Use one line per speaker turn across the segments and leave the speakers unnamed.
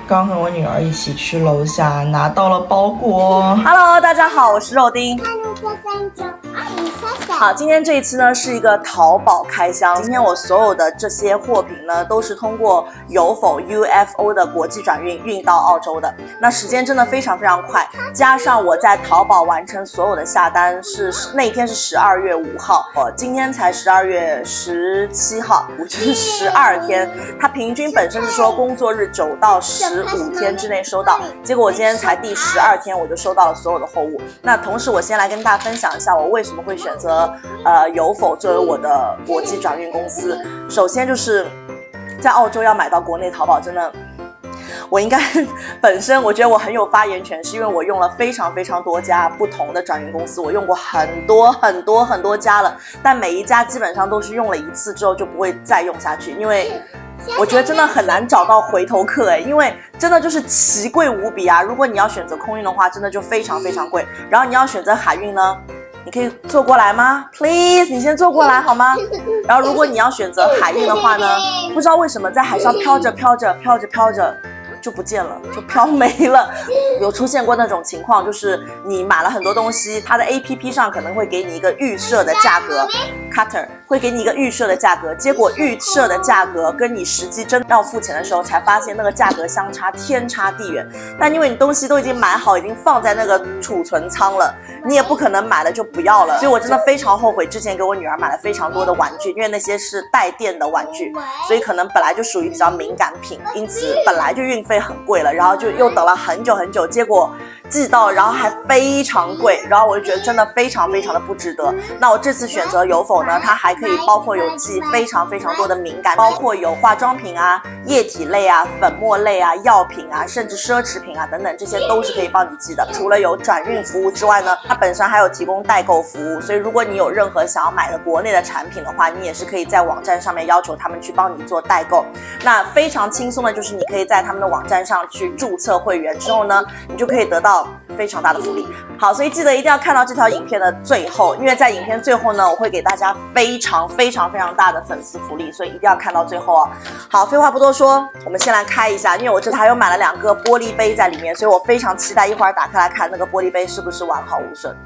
刚和我女儿一起去楼下拿到了包裹。
Hello， 大家好，我是肉丁。好，今天这一期呢是一个淘宝开箱。今天我所有的这些货品呢，都是通过有否 UFO 的国际转运到澳洲的。那时间真的非常非常快，加上我在淘宝完成所有的下单是那一天是12月5号，今天才12月17号，就是12天。它平均本身是说工作日9到15天之内收到，结果我今天才第12天我就收到了所有的货物。那同时我先来跟大家分享一下我为什么会选择有否作为我的国际转运公司。首先就是在澳洲要买到国内淘宝真的，我应该本身我觉得我很有发言权，是因为我用了非常非常多家不同的转运公司，我用过很多家了，但每一家基本上都是用了一次之后就不会再用下去，因为我觉得真的很难找到回头客因为真的就是奇贵无比啊！如果你要选择空运的话，真的就非常非常贵。然后你要选择海运呢，你可以坐过来吗 ？Please， 你先坐过来好吗？然后如果你要选择海运的话呢，不知道为什么在海上飘着就不见了，就飘没了。有出现过那种情况，就是你买了很多东西，它的 APP 上可能会给你一个预设的价格 ，Cutter 会给你一个预设的价格，结果预设的价格跟你实际真要付钱的时候，才发现那个价格相差天差地远。但因为你东西都已经买好，已经放在那个储存仓了，你也不可能买了就不要了。所以我真的非常后悔之前给我女儿买了非常多的玩具，因为那些是带电的玩具，所以可能本来就属于比较敏感品，因此本来就运费很贵了，然后就又等了很久，结果寄到然后还非常贵，然后我就觉得真的非常的不值得。那我这次选择有否呢，它还可以包括有寄非常多的敏感，包括有化妆品啊、液体类啊、粉末类啊、药品啊，甚至奢侈品啊等等，这些都是可以帮你寄的。除了有转运服务之外呢，它本身还有提供代购服务，所以如果你有任何想要买的国内的产品的话，你也是可以在网站上面要求他们去帮你做代购。那非常轻松的就是你可以在他们的网站上去注册会员之后呢，你就可以得到非常大的福利。好，所以记得一定要看到这条影片的最后，因为在影片最后呢，我会给大家非常大的粉丝福利，所以一定要看到最后哦。好，废话不多说，我们先来开一下，因为我这还有买了2个玻璃杯在里面，所以我非常期待一会儿打开来看那个玻璃杯是不是完好无损。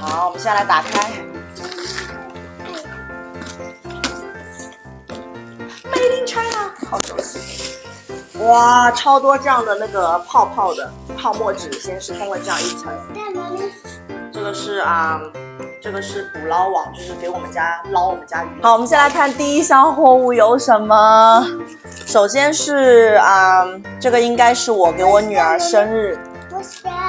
好，我们现在来打开。Made in China， 好熟悉。哇，超多这样的那个泡泡的泡沫纸，先是封了这样一层。这个是捕捞网，就是给我们家捞我们家鱼。好，我们先来看第一箱货物有什么。首先是这个应该是我给我女儿生日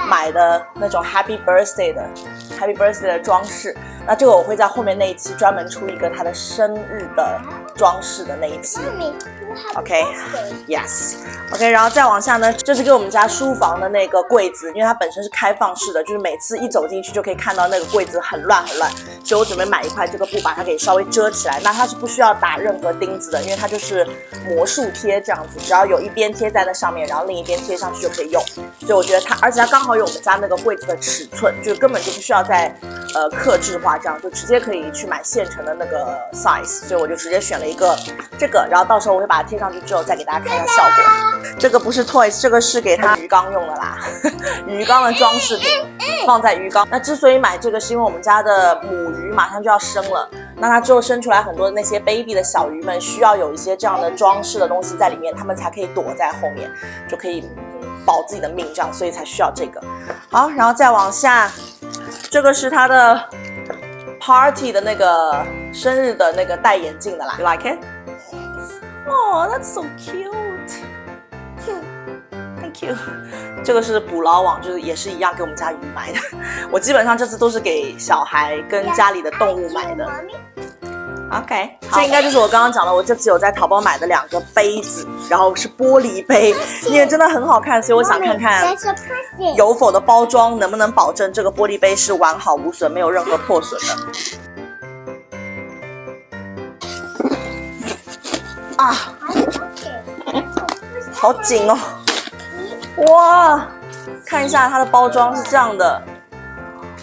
买的那种 Happy Birthday 的装饰。那这个我会在后面那一期专门出一个她的生日的装饰的那一期。OK， 然后再往下呢，这是给我们家书房的那个柜子，因为它本身是开放式的，就是每次一走进去就可以看到那个柜子很乱，所以我准备买一块这个布把它给稍微遮起来。那它是不需要打任何钉子的，因为它就是魔术贴这样子，只要有一边贴在那上面，然后另一边贴上去就可以用。所以我觉得它，而且它刚好有我们家那个柜子的尺寸，就是根本就不需要再客制化，这样就直接可以去买现成的那个 size， 所以我就直接选了一个这个，然后到时候我会把它贴上去之后再给大家看一下效果。这个不是 toys， 这个是给它鱼缸用的啦，鱼缸的装饰品放在鱼缸。那之所以买这个，是因为我们家的母鱼马上就要生了，那它之后生出来很多的那些 baby 的小鱼们，需要有一些这样的装饰的东西在里面，它们才可以躲在后面，就可以保自己的命，这样，所以才需要这个。好，然后再往下，这个是它的 party 的那个生日的那个戴眼镜的啦 ，You like it? Oh, that's so cute. Thank you. 这个是捕捞网，就是也是一样给我们家鱼买的。我基本上这次都是给小孩跟家里的动物买的。OK， 这应该就是我刚刚讲的，我这次有在淘宝买的2个杯子，然后是玻璃杯，因为真的很好看，所以我想看看有否的包装能不能保证这个玻璃杯是完好无损，没有任何破损的。好紧哦！哇，看一下它的包装是这样的，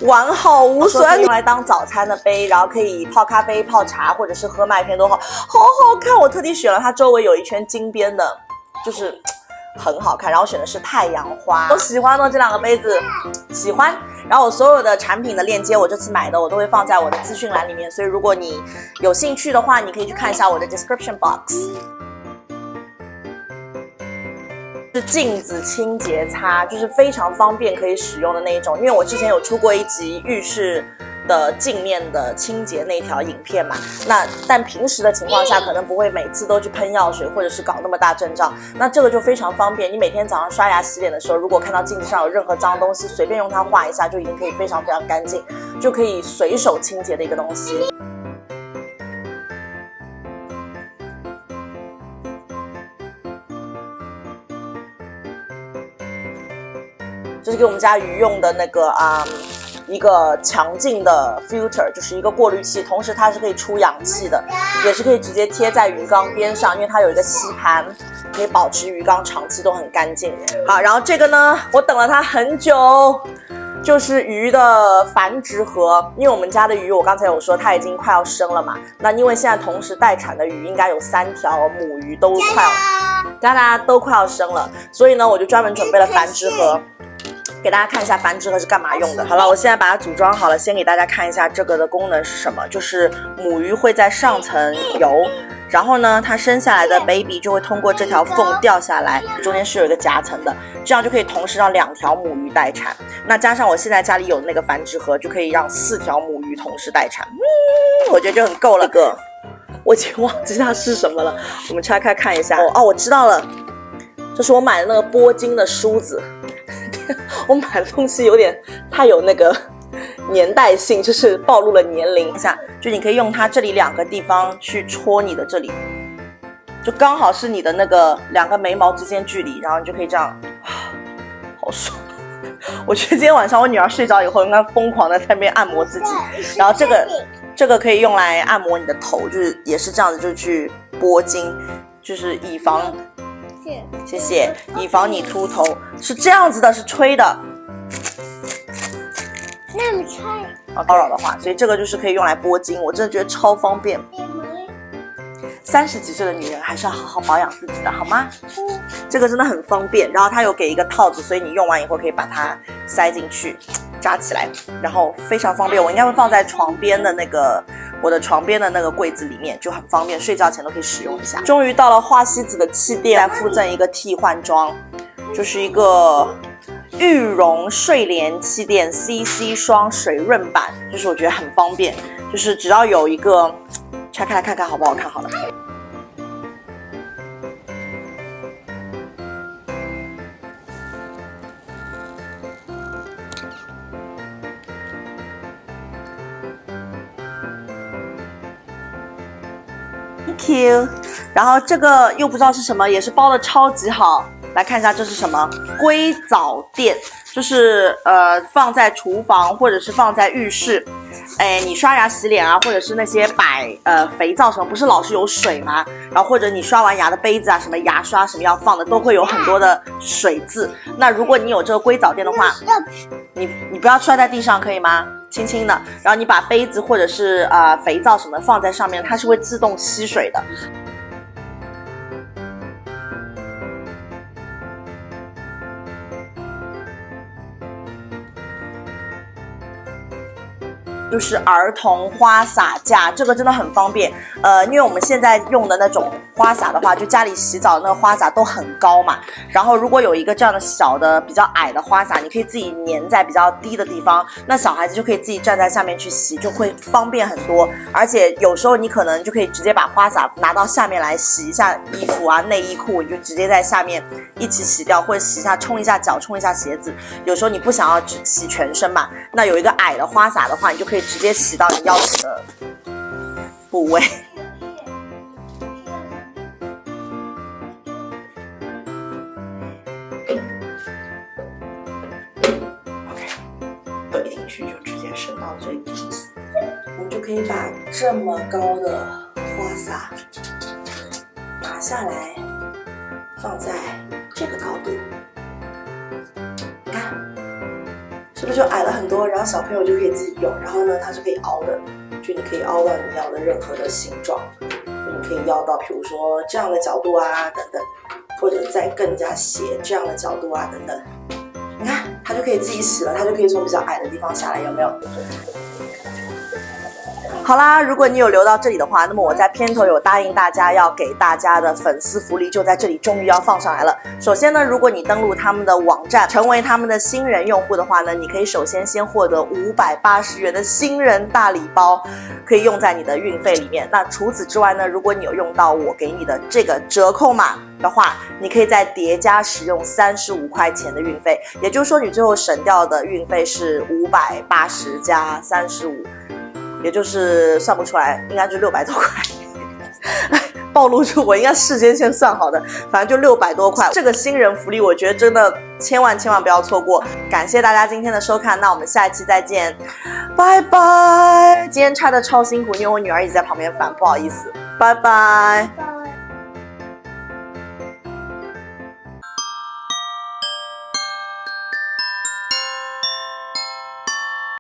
完好无损，用来当早餐的杯，然后可以泡咖啡、泡茶，或者是喝麦片都好，好好看。我特地选了它周围有一圈金边的，就是很好看。然后选的是太阳花，都喜欢哦，这2个杯子喜欢。然后我所有的产品的链接，我这次买的我都会放在我的资讯栏里面，所以如果你有兴趣的话，你可以去看一下我的 description box。是镜子清洁擦，就是非常方便可以使用的那一种。因为我之前有出过一集浴室的镜面的清洁那条影片嘛，但平时的情况下可能不会每次都去喷药水或者是搞那么大阵仗，那这个就非常方便。你每天早上刷牙洗脸的时候，如果看到镜子上有任何脏东西，随便用它画一下就已经可以非常非常干净，就可以随手清洁的一个东西。这是给我们家鱼用的那个一个强劲的 filter， 就是一个过滤器，同时它是可以出氧气的，也是可以直接贴在鱼缸边上，因为它有一个吸盘，可以保持鱼缸长期都很干净。好，然后这个呢，我等了它很久，就是鱼的繁殖盒。因为我们家的鱼，我刚才有说它已经快要生了嘛，那因为现在同时待产的鱼应该有3条母鱼都快要生了，所以呢，我就专门准备了繁殖盒。给大家看一下繁殖盒是干嘛用的。好了，我现在把它组装好了，先给大家看一下这个的功能是什么。就是母鱼会在上层游，然后呢，它生下来的 baby 就会通过这条缝掉下来，中间是有一个夹层的，这样就可以同时让2条母鱼待产。那加上我现在家里有那个繁殖盒，就可以让4条母鱼同时待产。我觉得就很够了。我已经忘记它是什么了，我们拆开看一下。哦，我知道了，这是我买的那个波金的梳子。我买的东西有点太有那个年代性，就是暴露了年龄一下。就你可以用它这里2个地方去戳你的这里，就刚好是你的那个2个眉毛之间距离，然后你就可以这样，好爽。我觉得今天晚上我女儿睡着以后应该疯狂的在那边按摩自己。然后这个可以用来按摩你的头，就是也是这样子，就去拨筋，就是以防。谢谢，以防你秃头，是这样子的，是吹的。
那么吹
骚扰的话，所以这个就是可以用来拨筋，我真的觉得超方便。30几岁的女人还是要好好保养自己的，好吗？这个真的很方便，然后它有给一个套子，所以你用完以后可以把它塞进去，扎起来，然后非常方便。我应该会放在床边的我的床边的那个柜子里面，就很方便，睡觉前都可以使用一下。终于到了花西子的气垫，附赠一个替换装，就是一个玉绒睡莲气垫 CC 双水润版，就是我觉得很方便，就是只要有一个，拆开来看看好不好看好了。Thank you。然后这个又不知道是什么，也是包的超级好。来看一下这是什么？硅藻垫，就是放在厨房或者是放在浴室。哎，你刷牙洗脸啊，或者是那些摆肥皂什么，不是老是有水吗？然后或者你刷完牙的杯子啊，什么牙刷什么要放的，都会有很多的水渍。那如果你有这个硅藻垫的话，你不要摔在地上，可以吗？轻轻的，然后你把杯子或者是肥皂什么放在上面，它是会自动吸水的。就是儿童花洒架，这个真的很方便。因为我们现在用的那种花洒的话，就家里洗澡的那个花洒都很高嘛。然后如果有一个这样的小的比较矮的花洒，你可以自己粘在比较低的地方，那小孩子就可以自己站在下面去洗，就会方便很多。而且有时候你可能就可以直接把花洒拿到下面来洗一下衣服啊、内衣裤，你就直接在下面一起洗掉，或者洗一下、冲一下脚、冲一下鞋子。有时候你不想要只洗全身嘛，那有一个矮的花洒的话，你就可以直接洗到你要洗的部位。OK， 怼进去就直接升到最低，我们就可以把这么高的花洒拿下来，放在这个高度。你看，是是不是就矮了很多？然后小朋友就可以自己用，然后呢，它是可以凹的，就你可以凹到你要的任何的形状，你可以凹到，比如说这样的角度啊，等等，或者再更加斜这样的角度啊，等等。你看，它就可以自己洗了，它就可以从比较矮的地方下来，有没有？好啦，如果你有留到这里的话，那么我在片头有答应大家要给大家的粉丝福利，就在这里终于要放上来了。首先呢，如果你登录他们的网站，成为他们的新人用户的话呢，你可以首先先获得580元的新人大礼包，可以用在你的运费里面。那除此之外呢，如果你有用到我给你的这个折扣码的话，你可以再叠加使用35块钱的运费，也就是说你最后省掉的运费是580加35。也就是算不出来，应该就600多块。暴露出我应该事先算好的，反正就600多块。这个新人福利，我觉得真的千万不要错过。感谢大家今天的收看，那我们下一期再见，拜拜。今天拆的超辛苦，因为我女儿一直在旁边烦，不好意思，拜拜。